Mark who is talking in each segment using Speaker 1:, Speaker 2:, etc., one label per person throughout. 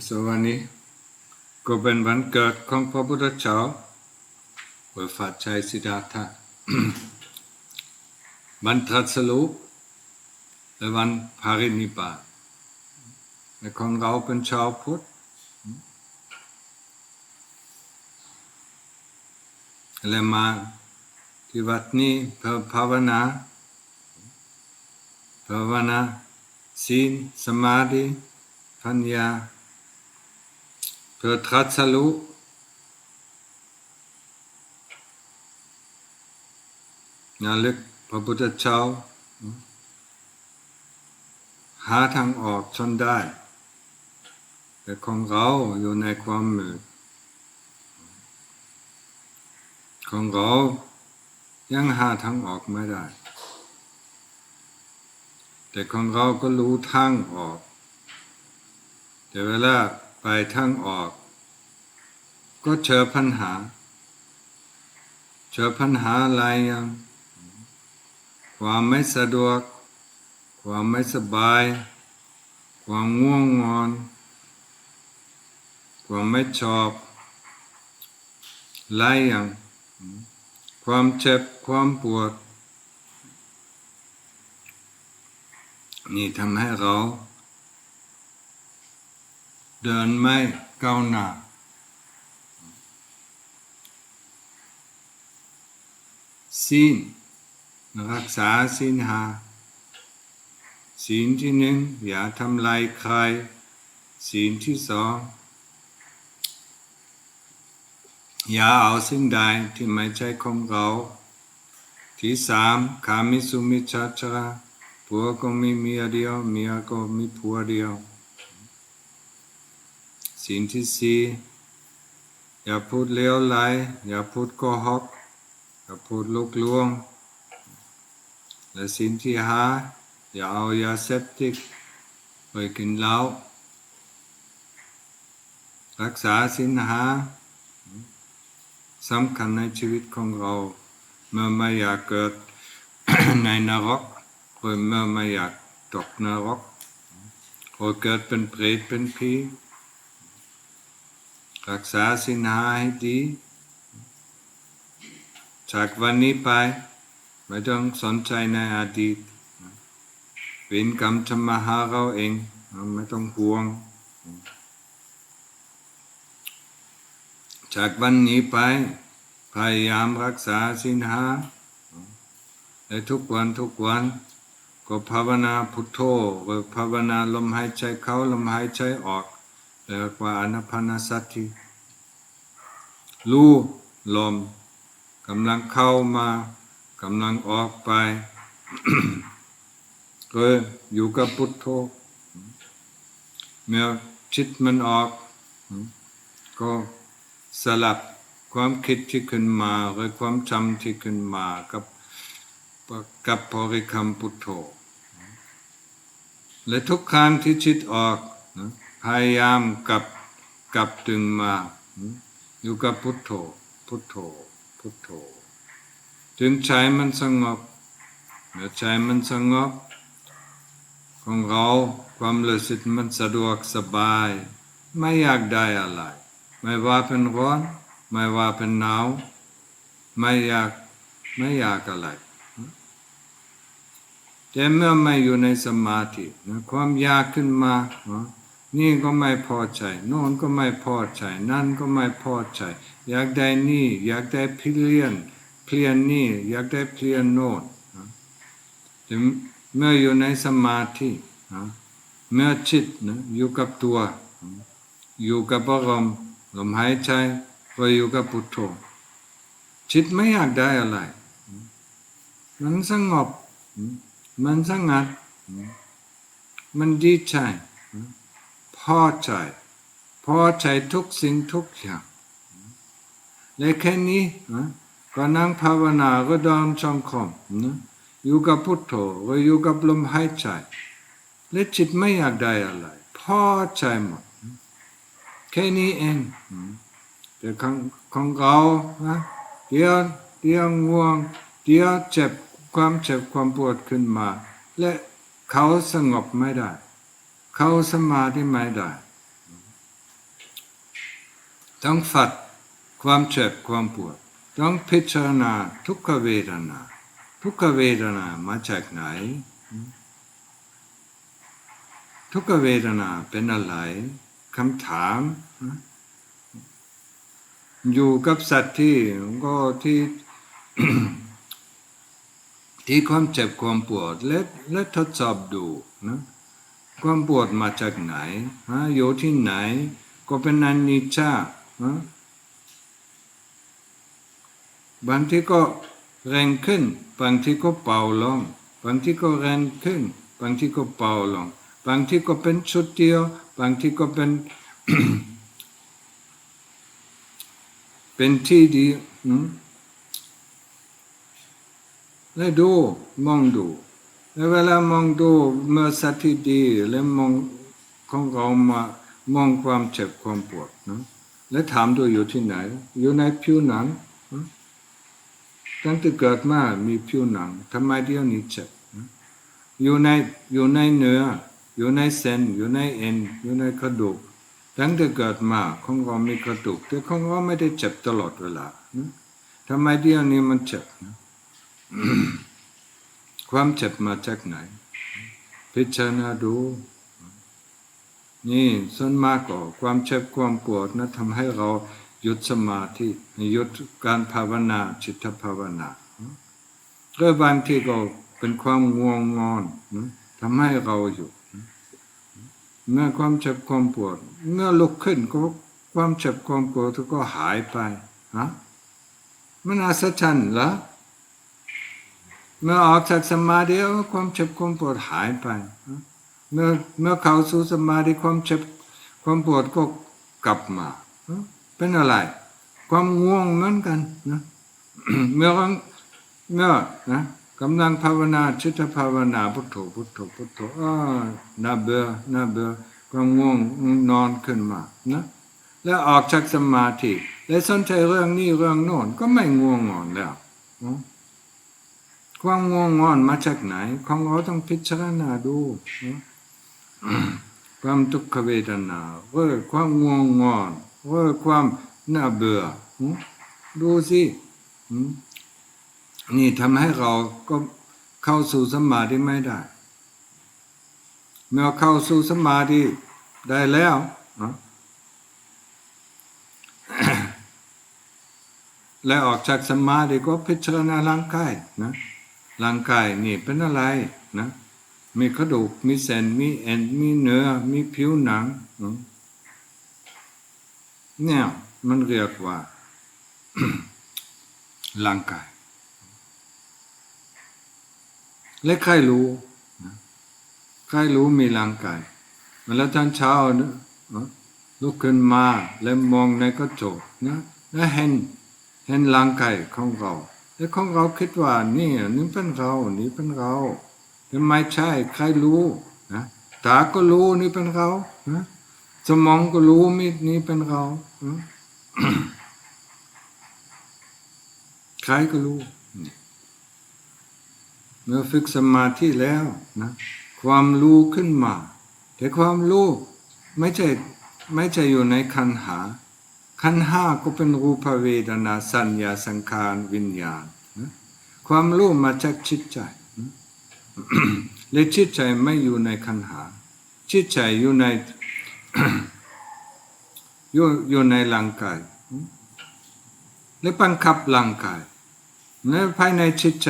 Speaker 1: ส่วนวันนี้ก็เป็นวันเกิดของพระพุทธเจ้าอวยพระชัยสิทธัตถะ วันตรัสรู้และวันปรินิพพานและของเราเป็นชาวพุทธและมาที่วัดนี้เพื่อภาวนาศีลสมาธิปัญญาเพื่อตรัสรู้ระลึกพระพุทธเจ้าหาทางออกจนได้แต่ของเราอยู่ในความมืดของเรายังหาทางออกไม่ได้แต่ของเราก็รู้ทางออกแต่เวลาไปทางออกก็เจอปัญหาหลายอย่างความไม่สะดวกความไม่สบายความง่วงนอนความไม่ชอบหลายอย่างความเจ็บความปวดนี่ทำให้เราเดินไม่ก้าวหน้าศีลรักษาศีลห้าศีลที่หนึ่งอย่าทำลายใครศีลที่สองอย่าเอาสิ่งใดที่ไม่ใช่ของเราที่สามกามิสุมิจฉาจารผัวก็มีเมียเดียวเมียก็มีผัวเดียวศีลที่สี่อย่าพูดเลวไหลอย่าพูดโกหกอย่าพูดลวงลวงและศีลที่ห้าอย่าเอายาเสพติดไปกินเหล้ารักษาศีลห้าสำคัญในชีวิตของเราเมื่อไม่อยากเกิด ในนรกหรือเมื่อไม่อยากตกนรกหรือเกิดเป็นเปรตเป็นผีรักษาศีลห้าให้ดีจากวันนี้ไปไม่ต้องสนใจในอดีตเวรกรรมจะมาหาเราเองไม่ต้องห่วงจากวันนี้ไปพยายามรักษาศีลห้าและทุกวันก็ภาวนาพุทโธหรือภาวนาลมหายใจเข้าลมหายใจออกเรียกว่าอานาปานสติรู้ลมกำลังเข้ามากำลังออกไป ก็อยู่กับพุทโธเมื่อจิตมันออกก็สลับความคิดที่ขึ้นมาหรือความจำที่ขึ้นมากับบริกรรมพุทโธและทุกครั้งที่จิตออกพยายามกลับดึงมาอยู่กับพุทโธถึงใจมันสงบเมื่อใจมันสงบของเราความรู้สึกมันสะดวกสบายไม่อยากได้อะไรไม่ว่าเป็นร้อนไม่ว่าเป็นหนาวไม่อยากอะไรแต่เมื่อไม่อยู่ในสมาธิความอยากขึ้นมานี่ก็ไม่พอใจโน่นก็ไม่พอใจนั่นก็ไม่พอใจอยากได้นี่อยากได้เปลี่ยนนี่อยากได้เปลี่ยนโน่นแต่เมื่ออยู่ในสมาธิเมื่อจิตอยู่กับตัวอยู่กับอารมณ์ลมหายใจก็อยู่กับพุทโธจิตไม่อยากได้อะไร มันสงบมันสงัดมันดีใจพอใจพอใจทุกสิ่งทุกอย่างและแค่นี้ก็นั่งภาวนาก็เดินจงกรมอยู่กับพุทโธก็อยู่กับลมหายใจและจิตไม่อยากได้อะไรพอใจหมดแค่นี้เองแต่ของเราเดี๋ยวง่วงเดี๋ยวเจ็บความปวดขึ้นมาและเขาสงบไม่ได้เขาสมาธิไม่ได้ต้องฝัดความเจ็บความปวดต้องพิจารณาทุกขเวทนาทุกขเวทนามาจากไหนทุกขเวทนาเป็นอะไรคำถามอยู่กับสัตว์ที่ก็ที่ ที่ความเจ็บความปวดและทดสอบดูนะความปวดมาจากไหนอยู่ที่ไหนก็เป็นอนิจจาบางทีก็แรงขึ้นบางทีก็เบาลงบางทีก็แรงขึ้นบางทีก็เบาลงบางทีก็เป็นชุดเดียวบางทีก็เป็น เป็นที่ดีแล้วดูมองดูแล้วเวลามองดูเมื่อสติดีแล้วมองของเรามามองความเจ็บความปวดนะแล้วถามดูอยู่ที่ไหนอยู่ในผิวหนังตั้งแต่เกิดมามีผิวหนังทำไมเดี๋ยวนี้เจ็บอยู่ในเนื้ออยู่ในเส้นอยู่ในเอ็นอยู่ในกระดูกตั้งแต่เกิดมาของเรามีกระดูกแต่ของเราไม่ได้เจ็บตลอดเวลาทำไมเดี๋ยวนี้มันเจ็บความเจ็บมาจากไหนพิจารณาดูนี่ส่วนมากก็ความเจ็บความปวดนะทำให้เราหยุดสมาธิหยุดการภาวนาจิตภาวนาหรือบางทีก็เป็นความง่วงนอนทำให้เราอยู่เมื่อความเจ็บความปวดเมื่อลุกขึ้นก็ความเจ็บความปวดก็หายไปมันอัศจรรย์เหรอเมื่อออกจากสมาธิความเจ็บความปวดหายไปเมื่อเข้าสู่สมาธิความเจ็บความปวดก็กลับมาเป็นอะไรความง่วงเหมือนกันนะเมื่อ กำลังภาวนาจิตภาวนาพุทโธพุทโธพุทโธน่าเบื่อก็ง่วงนอนขึ้นมานะแล้วออกจากสมาธิแล้วสนใจเรื่องนี้เรื่องโน้นก็ไม่ง่วงนอนแล้วความง่วงนอนมาจากไหนของเราต้องพิจารณาดูความทุกขเวทนาความง่วงนอนความน่าเบื่อดูสินี่ทำให้เราก็เข้าสู่สมาธิไม่ได้เมื่อเข้าสู่สมาธิได้แล้วและออกจากสมาธิก็พิจารณาร่างกายนะร่างกายนี่เป็นอะไรนะมีกระดูกมีเส้นมีเอ็นมีเนื้อมีผิวหนังเนี่ยมันเรียกว่า ร่างกายและใครรู้ใครรู้มีร่างกายเวลาตอนเช้าลุกขึ้นมาแล้วมองในกระจกนะแล้วเห็นร่างกายของเราแล้วของเราคิดว่านี่เป็นเรานี่เป็นเราแต่ไม่ใช่ใครรู้นะตาก็รู้นี่เป็นเรานะสมองก็รู้นี่เป็นเราใครก็รู้เมื่อฝึกสมาธิแล้วนะความรู้ขึ้นมาแต่ความรู้ไม่ใช่อยู่ในขันธ์ขันธ์ห้าก็เป็นรูปเวทนาสัญญาสังขารวิญญาณนะความรู้มาจากจิตใจและจิตใจไม่อยู่ในขันธ์ห้าจิตใจอยู่ใน อยู่ในร่างกายและบังคับร่างกายและภายในจิตใจ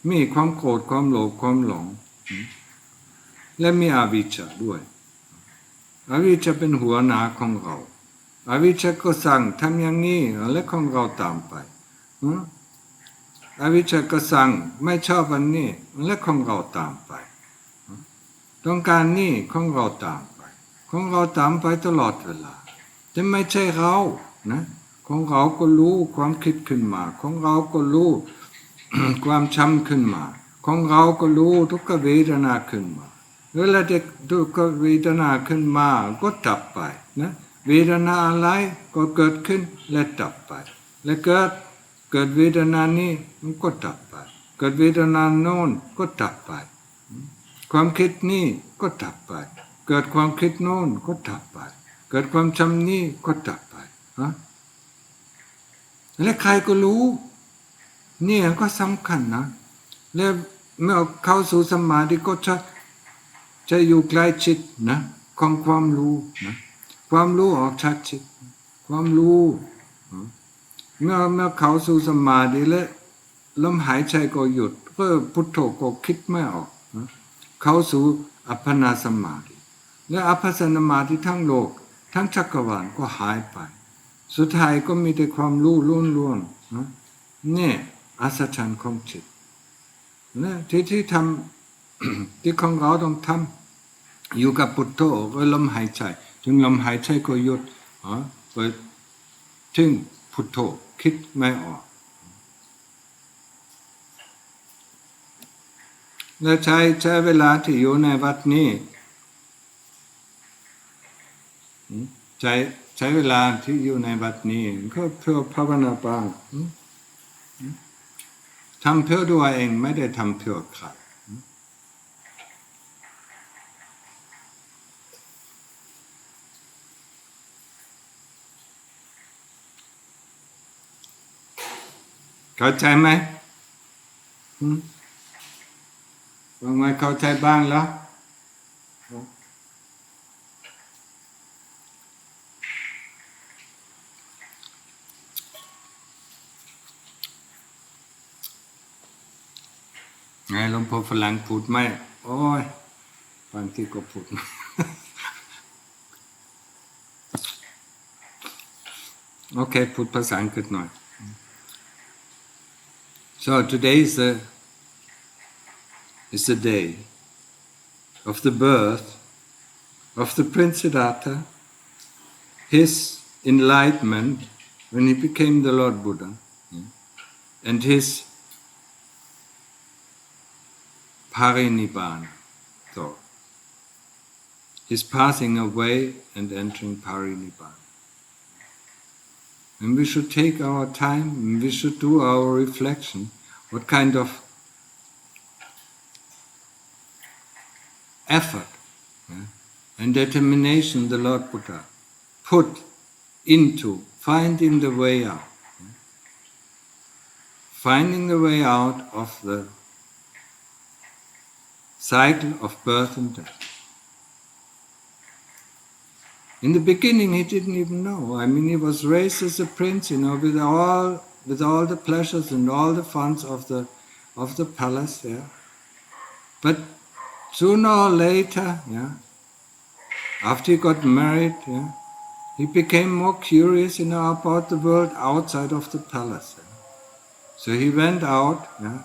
Speaker 1: มีความโกรธความโลภความหลงและมีอวิชชาด้วยอวิชชาเป็นหัวหน้าของเราอวิชชาก็สั่งทำอย่างนี้และของเราตามไป อวิชชาก็สั่งไม่ชอบอันนี้และของเราตามไปต้องการนี่ของเราตามไปของเราตามไปตลอดเวลาแต่ไม่ใช่เรานะของเราก็รู้ความคิดขึ้นมาของเราก็รู้ ความช้ำขึ้นมาของเราก็รู้ทุกขเวทนาขึ้นมาเวลาทุกขเวทนาขึ้นมาก็ดับไปนะเวทนาอะไรก็เกิดขึ้นและดับไปและเกิดเวทนานี้มันก็ดับไปเกิดเวทนาโน้นก็ดับไปความคิดนี้ก็ดับไปเกิดความคิดโน้นก็ดับไปเกิดความจำนี้ก็ดับไปและใครก็รู้นี่ก็สำคัญนะและเมื่อเข้าสู่สมาธิก็จะอยู่ใกล้ชิดนะของความรู้นะความรู้ออกชัดชิดความรู้เมื่อเข้าสู่สมาธิและลมหายใจก็หยุดก็พุทโธก็คิดไม่ออกนะเข้าสู่อัปปนาสมาธิและอัปปนาสมาธิทั้งโลกทั้งจักรวาลก็หายไปสุดท้ายก็มีแต่ความรู้ล้วนๆนะนี่อัศจรรย์ของจิตนะที่ทำ ที่ของเราต้องทำอยู่กับพุทโธก็ลมหายใจถึงลมหายใจก็หยุดไปถึงพุทโธคิดไม่ออกและใช้เวลาที่อยู่ในวัดนี้ใช้เวลาที่อยู่ในวัดนี้ก็เพื่อภาวนาบ้างทำเพื่อตัวเองไม่ได้ทำเพื่อใครเข้าใจไหมบางวันเข้าใจบ้างแล้วไงหลวงพ่อฝรั่งพูดไหมโอ้ยบางทีก็พูด โอเคพูดภาษาอังกฤษหน่อย so today is the day of the birth of the Prince Siddhartha his enlightenment when he became the Lord Buddha and his Parinibbana, so his passing away and entering Parinibbana. And we should take our time, and we should do our reflection, what kind of effort and determination the Lord Buddha put into finding the way out, finding the way out of the cycle of birth and death. In the beginning, he didn't even know. I mean, he was raised as a prince, with all the pleasures and all the funs of the palace. Yeah. But sooner or later, after he got married, he became more curious, about the world outside of the palace. Yeah. So he went out. Yeah.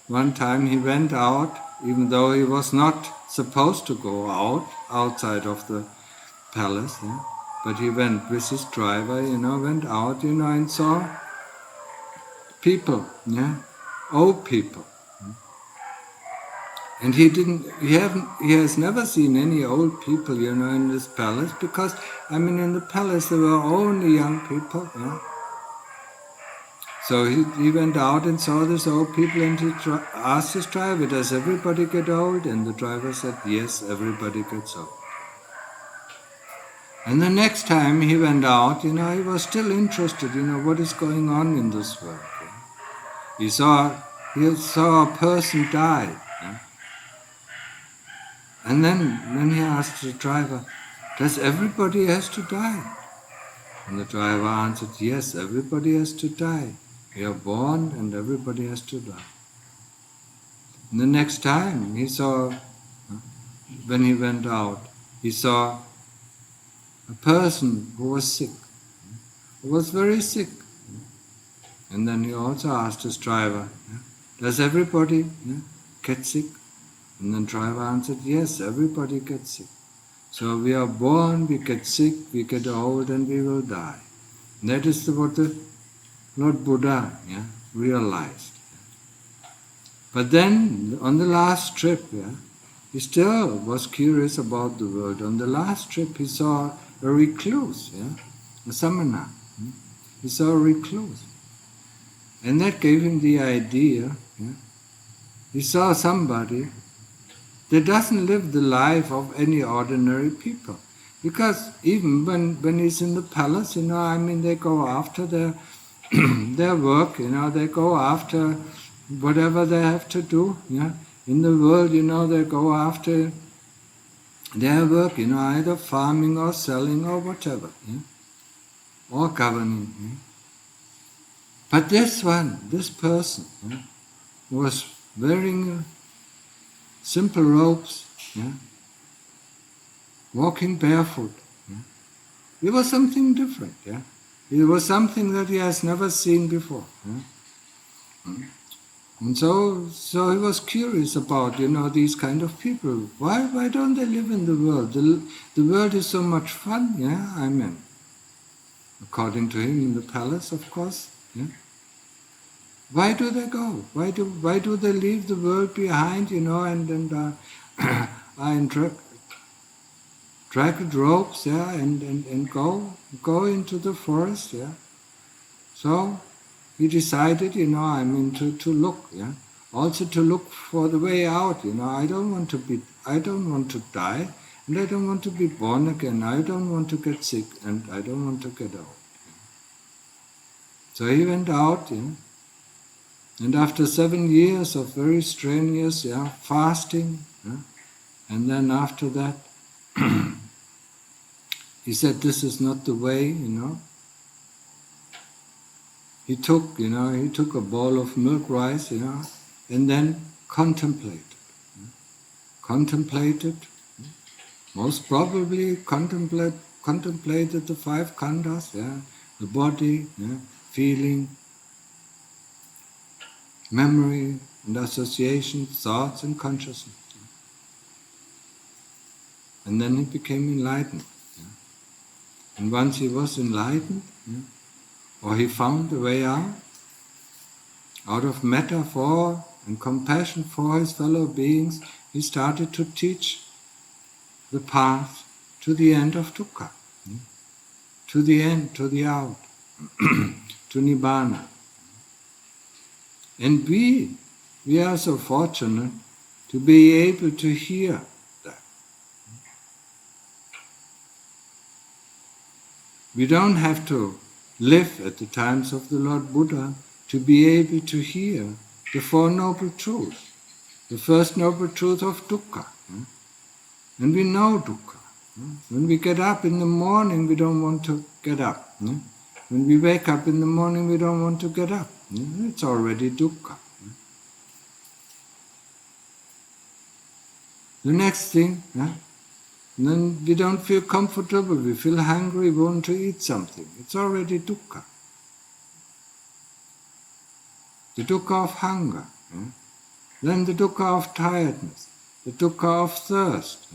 Speaker 1: One time he went out. Even though he was not supposed to go outside of the palace, but he went with his driver, went out, and saw people, old people. And he has never seen any old people, in this palace, because, in the palace there were only young people, So he went out and saw these old people and he asked his driver, does everybody get old? And the driver said, yes, everybody gets old. And the next time he went out, he was still interested, what is going on in this world. He saw a person die. And then he asked the driver, does everybody has to die? And the driver answered, yes, everybody has to die. We are born and everybody has to die. And the next time when he went out, he saw a person who was sick, who was very sick. And then he also asked his driver, does everybody get sick? And then driver answered, yes, everybody gets sick. So we are born, we get sick, we get old, and we will die. And that is what the Lord Buddha realized. But then, on the last trip, he still was curious about the world. On the last trip, he saw a recluse, a samana. He saw a recluse. And that gave him the idea. He saw somebody that doesn't live the life of any ordinary people. Because even when he's in the palace, they go after their their work, they go after whatever they have to do. In the world, they go after their work, either farming or selling or whatever, or governing. But this person, was wearing simple robes, walking barefoot. It was something different. It was something that he has never seen before. And so he was curious about, these kind of people. Why don't they live in the world? The world is so much fun, according to him, in the palace, of course. Why do they go? Why do they leave the world behind, and are in dragged ropes, and go into the forest, So he decided, to look, also to look for the way out. I don't want to die, and I don't want to be born again. I don't want to get sick, and I don't want to get old. So he went out, and after 7 years of very strenuous, fasting, and then after that, he said, "This is not the way," He took a bowl of milk rice, and then contemplated. Most probably contemplated the 5 khandhas, the body, feeling, memory and association, thoughts and consciousness. And then he became enlightened. And once he was enlightened, or he found the way out of metaphor and compassion for his fellow beings, he started to teach the path to the end of dukkha, to the end, to the out, to nibbana. And we are so fortunate to be able to hear that. We don't have to live at the times of the Lord Buddha to be able to hear the 4 Noble Truths. The first Noble Truth of dukkha. And we know dukkha. When we get up in the morning, we don't want to get up. When we wake up in the morning, we don't want to get up. It's already dukkha. The next thing, then we don't feel comfortable, we feel hungry, we want to eat something. It's already dukkha. The dukkha of hunger. Then the dukkha of tiredness, the dukkha of thirst.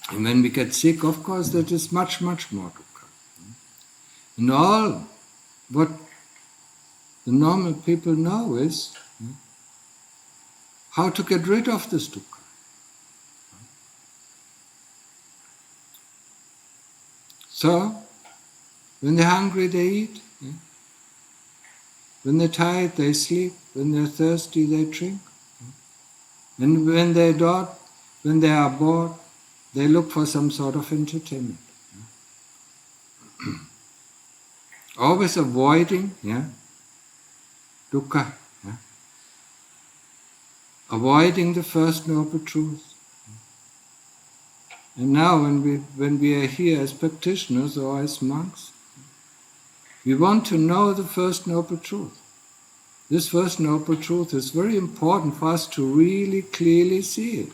Speaker 1: And when we get sick, of course, that is much, much more dukkha. And all what the normal people know is how to get rid of this dukkha. So, when they're hungry, they eat. When they're tired, they sleep. When they're thirsty, they drink. And when they are bored, they look for some sort of entertainment. Always avoiding, dukkha. Avoiding the first Noble Truth. And now when we are here as practitioners or as monks, we want to know the first Noble Truth. This first Noble Truth is very important for us to really clearly see it,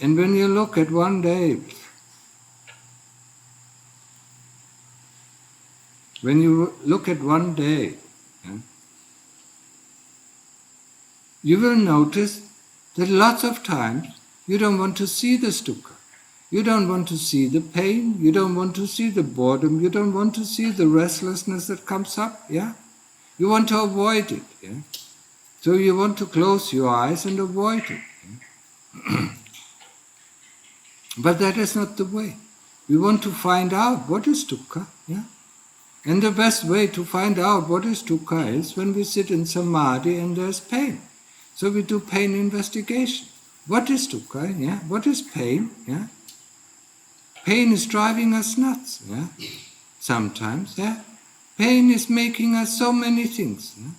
Speaker 1: And when you look at one day, When you look at one day, you will notice that lots of times you don't want to see the dukkha. You don't want to see the pain, you don't want to see the boredom, you don't want to see the restlessness that comes up, yeah? You want to avoid it, yeah? So you want to close your eyes and avoid it. Yeah? But that is not the way. We want to find out what is dukkha, yeah? And the best way to find out what is dukkha is when we sit in samadhi and there's pain. So we do pain investigation. What is dukkha, yeah? What is pain, yeah? Pain is driving us nuts, yeah? Sometimes, yeah? Pain is making us so many things, yeah?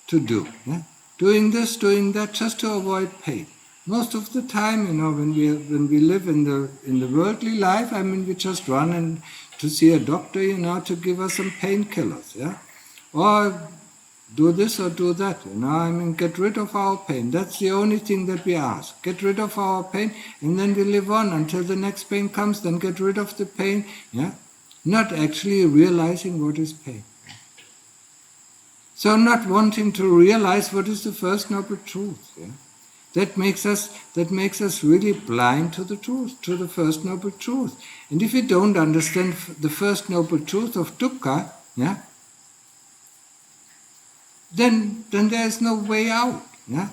Speaker 1: To do, yeah? Doing this, doing that, just to avoid pain. Most of the time, when we live in the worldly life, we just run and to see a doctor, to give us some painkillers, yeah? Or do this or do that, get rid of our pain. That's the only thing that we ask. Get rid of our pain, and then we live on until the next pain comes, then get rid of the pain, yeah? Not actually realizing what is pain. So not wanting to realize what is the first noble truth, yeah? That makes us really blind to the truth, to the first noble truth. And if we don't understand the first noble truth of dukkha, yeah, then there is no way out. Yeah?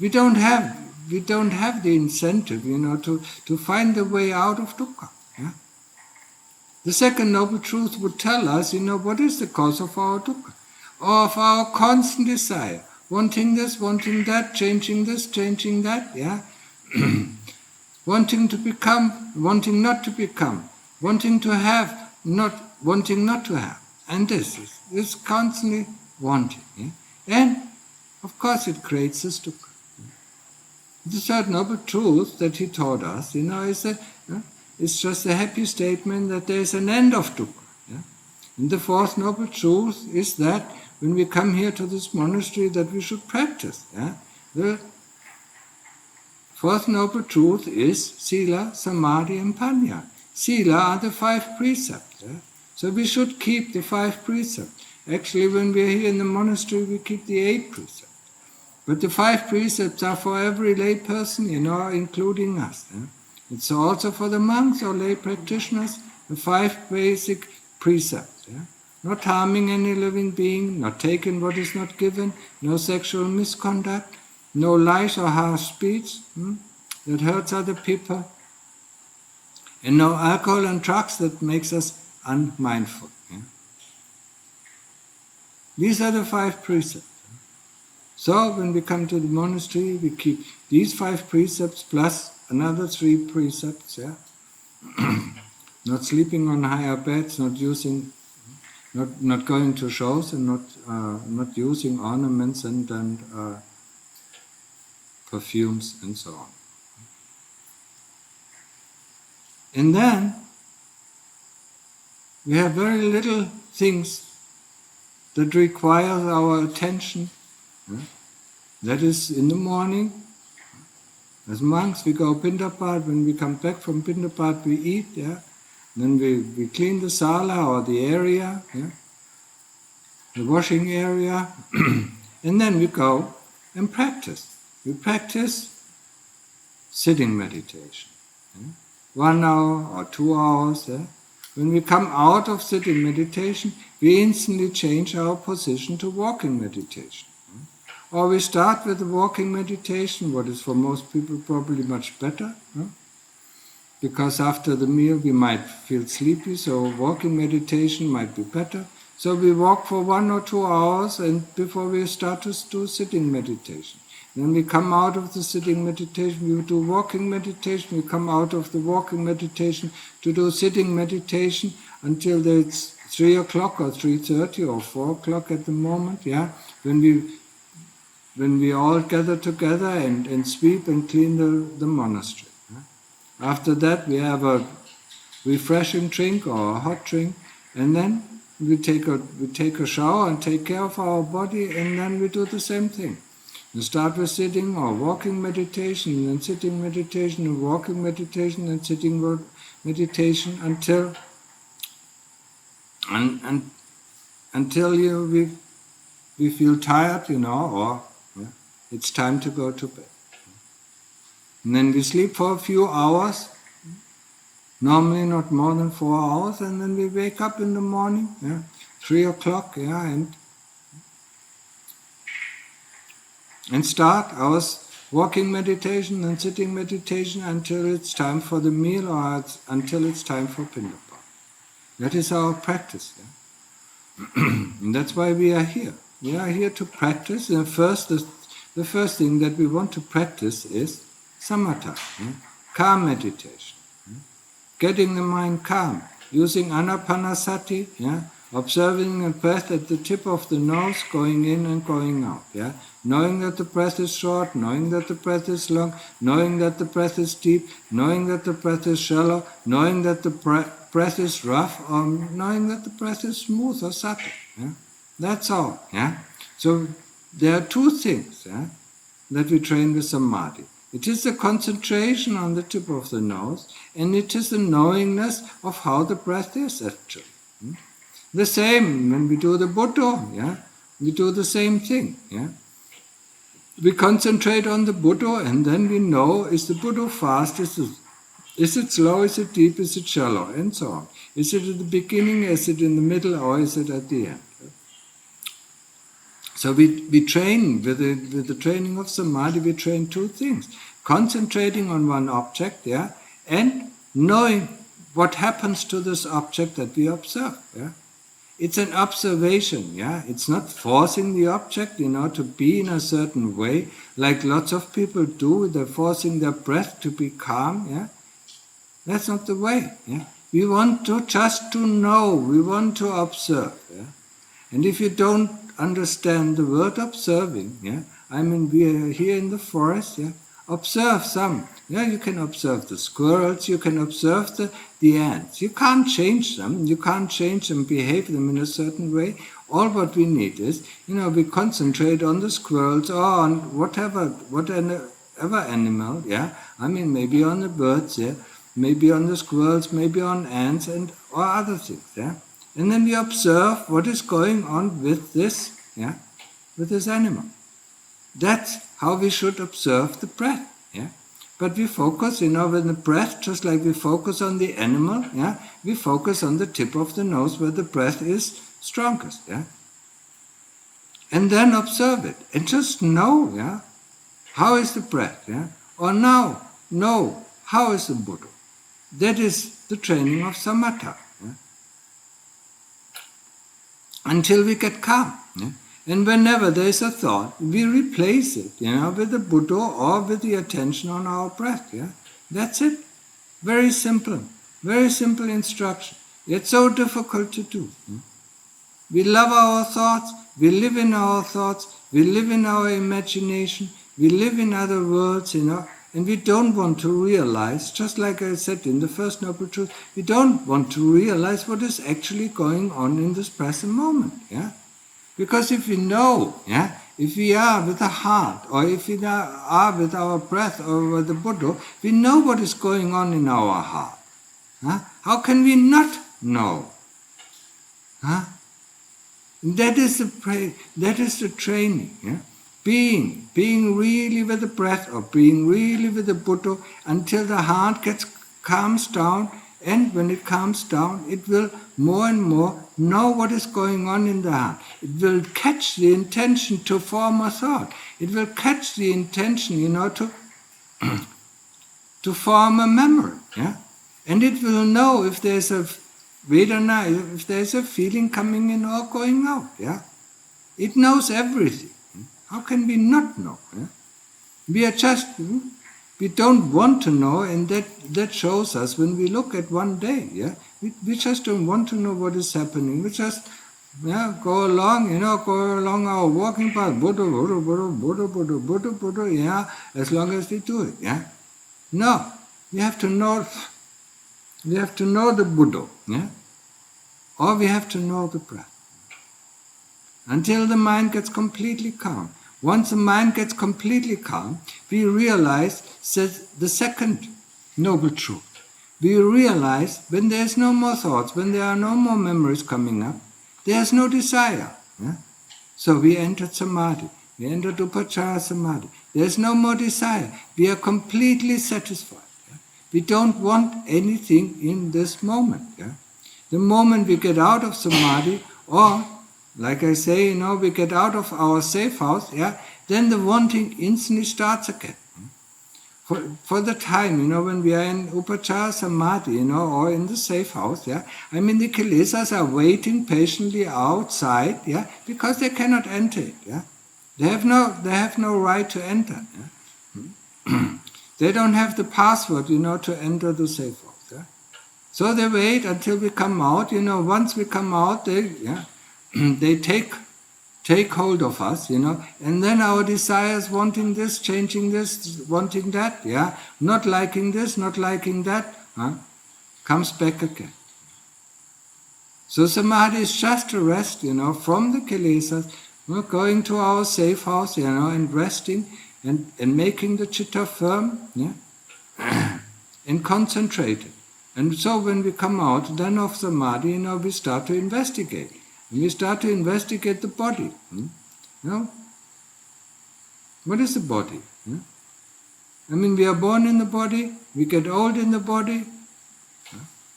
Speaker 1: We don't have the incentive, to find the way out of dukkha. Yeah? The second noble truth would tell us, what is the cause of our dukkha, or of our constant desire. Wanting this, wanting that, changing this, changing that, yeah? Wanting to become, wanting not to become, wanting to have, wanting not to have. And this is constantly wanting. Yeah? And, of course, it creates this dukkha. The third noble truth that he taught us, is that it's just a happy statement that there is an end of dukkha. Yeah? And the fourth noble truth is that when we come here to this monastery, that we should practice. Yeah? The fourth noble truth is sila, samadhi, and panya. Sila are the 5 precepts. Yeah? So we should keep the 5 precepts. Actually, when we are here in the monastery, we keep the 8 precepts. But the 5 precepts are for every lay person, including us. Yeah? It's also for the monks or lay practitioners, the 5 basic precepts. Yeah? Not harming any living being, not taking what is not given, no sexual misconduct, no lies or harsh speech that hurts other people, and no alcohol and drugs that makes us unmindful. Yeah? These are the 5 precepts. So when we come to the monastery, we keep these 5 precepts plus another 3 precepts. Yeah? Not sleeping on higher beds, not going to shows, and not using ornaments and perfumes and so on. And then we have very little things that require our attention. That is, in the morning, as monks, we go pindapat. When we come back from pindapat, we eat. Yeah? Then we clean the sala or the area, yeah? The washing area, and then we go and practice. We practice sitting meditation. Yeah? 1 hour or 2 hours. Yeah? When we come out of sitting meditation, we instantly change our position to walking meditation. Yeah? Or we start with the walking meditation, what is for most people probably much better. Yeah? Because after the meal we might feel sleepy, so walking meditation might be better. So we walk for 1 or 2 hours and before we start to do sitting meditation. Then we come out of the sitting meditation, we do walking meditation, we come out of the walking meditation to do sitting meditation until it's 3 o'clock or 3:30 or 4 o'clock at the moment, yeah? When we all gather together and sweep and clean the monastery. After that, we have a refreshing drink or a hot drink, and then we take a shower and take care of our body, and then we do the same thing. We start with sitting or walking meditation, and then sitting meditation, and walking meditation, and sitting meditation until and until we feel tired, or it's time to go to bed. And then we sleep for a few hours, normally not more than 4 hours, and then we wake up in the morning, 3 o'clock, and start our walking meditation and sitting meditation until it's time for the meal or until it's time for Pindapa. That is our practice. And that's why we are here. We are here to practice. And the first thing that we want to practice is samatha, calm meditation. Getting the mind calm, using anapanasati, observing the breath at the tip of the nose, going in and going out. Knowing that the breath is short, knowing that the breath is long, knowing that the breath is deep, knowing that the breath is shallow, knowing that the breath is rough, or knowing that the breath is smooth or subtle. That's all. So there are two things that we train with samadhi. It is the concentration on the tip of the nose, and it is the knowingness of how the breath is actually. The same when we do the Buddha, we do the same thing. We concentrate on the Buddha, and then we know, is the Buddha fast, is it slow, is it deep, is it shallow, and so on. Is it at the beginning, is it in the middle, or is it at the end? So we train, with the training of samadhi, we train two things. Concentrating on one object, and knowing what happens to this object that we observe. It's an observation, It's not forcing the object, to be in a certain way, like lots of people do. They're forcing their breath to be calm, That's not the way, We want to just to know, we want to observe, And if you don't understand the word observing, we are here in the forest, Observe some. You can observe the squirrels, you can observe the ants. You can't change them, behave them in a certain way. All what we need is, we concentrate on the squirrels or on whatever animal, maybe on the birds, maybe on the squirrels, maybe on ants or other things, And then we observe what is going on with this animal. That's how we should observe the breath. But we focus, with the breath, just like we focus on the animal, we focus on the tip of the nose where the breath is strongest. And then observe it. And just know, how is the breath? Or now, know, how is the Buddha? That is the training of samatha. Until we get calm. And whenever there is a thought, we replace it, with the Buddha or with the attention on our breath, That's it. Very simple instruction. Yet so difficult to do. We love our thoughts, we live in our thoughts, we live in our imagination, we live in other worlds, and we don't want to realize, just like I said in the first Noble Truth, we don't want to realize what is actually going on in this present moment, Because if we know, if we are with the heart, or if we are with our breath or with the Buddha, we know what is going on in our heart. How can we not know? That is the training. Being really with the breath or being really with the Buddha until the heart calms down. And when it calms down, it will more and more know what is going on in the heart. It will catch the intention to form a thought. It will catch the intention, to form a memory. And it will know if there's a Vedana, if there's a feeling coming in or going out. It knows everything. How can we not know? We don't want to know, and that shows us when we look at one day, we just don't want to know what is happening. We just go along our walking path, Buddha, Buddha, Buddha, Buddha, Buddha, Buddha, Buddha, as long as we do it, No, we have to know the Buddha, or we have to know the breath. Until the mind gets completely calm. Once the mind gets completely calm, we realize that the second Noble Truth, we realize when there's no more thoughts, when there are no more memories coming up, there's no desire. Yeah? So we entered samadhi. We entered upachara samadhi. There's no more desire. We are completely satisfied. Yeah? We don't want anything in this moment. Yeah? The moment we get out of samadhi, or like I say, we get out of our safe house, yeah, then the wanting instantly starts again. For the time, when we are in upachara samadhi, or in the safe house, yeah, the kilesas are waiting patiently outside, yeah, because they cannot enter it, yeah. They have no right to enter. Yeah? They don't have the password, to enter the safe house. Yeah? So they wait until we come out. Once we come out, they take hold of us, and then our desires, wanting this, changing this, wanting that, yeah, not liking this, not liking that, comes back again. So samadhi is just a rest, from the kilesas. We're going to our safe house, and resting and making the chitta firm, yeah, and concentrated. And so when we come out then of samadhi, we start to investigate. And we start to investigate the body. What is the body? We are born in the body, we get old in the body,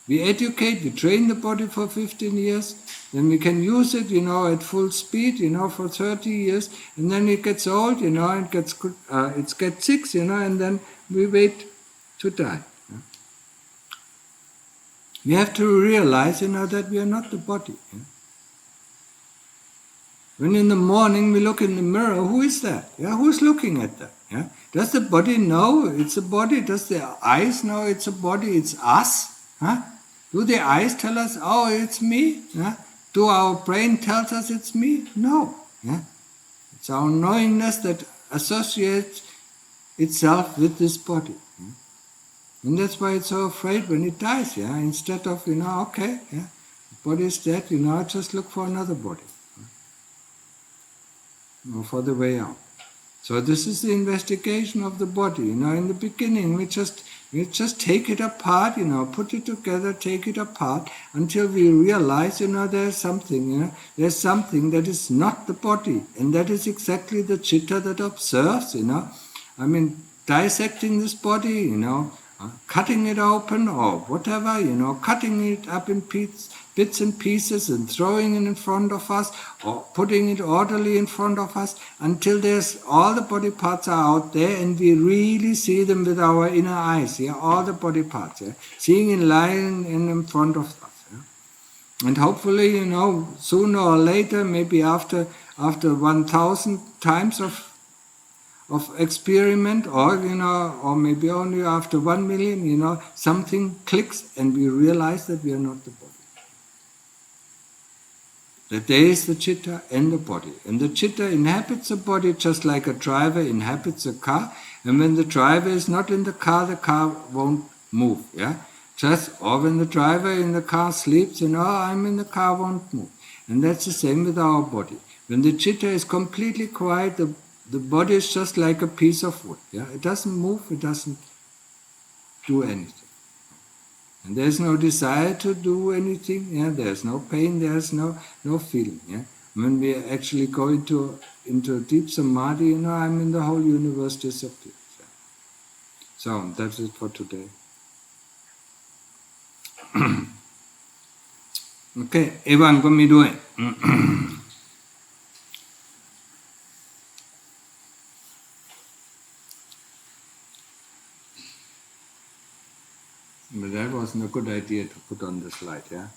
Speaker 1: we educate, we train the body for 15 years, then we can use it, at full speed, for 30 years, and then it gets old, it gets sick, and then we wait to die. We have to realize, that we are not the body. When in the morning we look in the mirror, who is that? Yeah, who's looking at that? Yeah? Does the body know it's a body? Does the eyes know it's a body? It's us? Huh? Do the eyes tell us, oh, it's me? Yeah? Do our brain tell us it's me? No. Yeah? It's our knowingness that associates itself with this body. Yeah? And that's why it's so afraid when it dies. Yeah? Instead of, okay, yeah, the body is dead, just look for another body. For the way out. So this is the investigation of the body. In the beginning we just take it apart, put it together, take it apart until we realize, there's something, there's something that is not the body, and that is exactly the chitta that observes, dissecting this body, cutting it open or whatever, cutting it up in bits and pieces and throwing it in front of us or putting it orderly in front of us until there's all the body parts are out there and we really see them with our inner eyes, all the body parts, seeing it lying in front of us. And hopefully, sooner or later, maybe after 1,000 times of experiment, or maybe only after 1 million, something clicks and we realize that we are not the body. That there is the chitta and the body. And the chitta inhabits the body just like a driver inhabits a car. And when the driver is not in the car won't move. Yeah? Or when the driver in the car sleeps, I'm in the car, won't move. And that's the same with our body. When the chitta is completely quiet, the body is just like a piece of wood. Yeah? It doesn't move, it doesn't do anything. And there's no desire to do anything. Yeah? There's no pain, there's no feeling. Yeah? When we actually go into deep samadhi, the whole universe disappears. Yeah? So that's it for today. Okay, Evan ก็มีด้วย But that wasn't a good idea to put on the slide, yeah?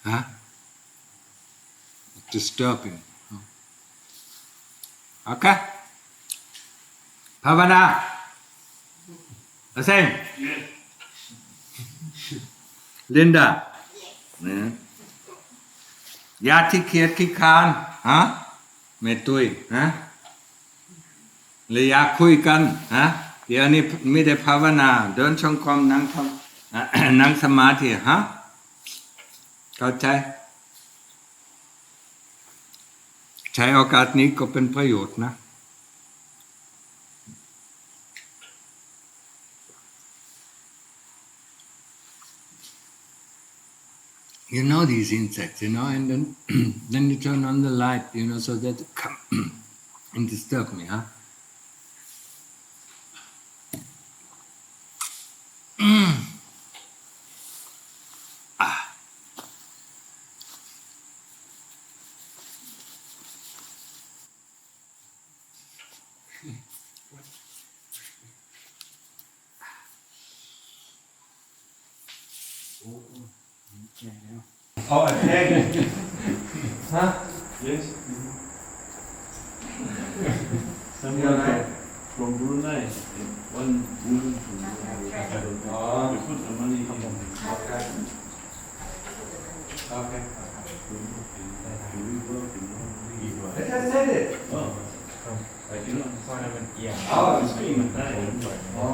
Speaker 1: Huh? Disturbing. Okay? Pavana? The same?
Speaker 2: Yes.
Speaker 1: Linda? Yeah. ญาติที่เกียจขี้คร้านฮะไม่ตุ้ยฮะเลยอยากคุยกันฮะเดี๋ยวนี้ไม่ได้ภาวนาเดินชงกรมนั่งสมาธิฮะเข้าใจ ใช้โอกาสนี้ก็เป็นประโยชน์นะ You know these insects, and then then you turn on the light, so that they come and disturb me, huh?
Speaker 2: Oh, a egg. Huh? Yes. Someone from Brunei. One woman from Brunei. Oh. We put the money in. Okay. Okay. I just said it. Oh. Like,
Speaker 3: เพราะนั้นมันเอียง
Speaker 2: Oh, it's being nice. Oh.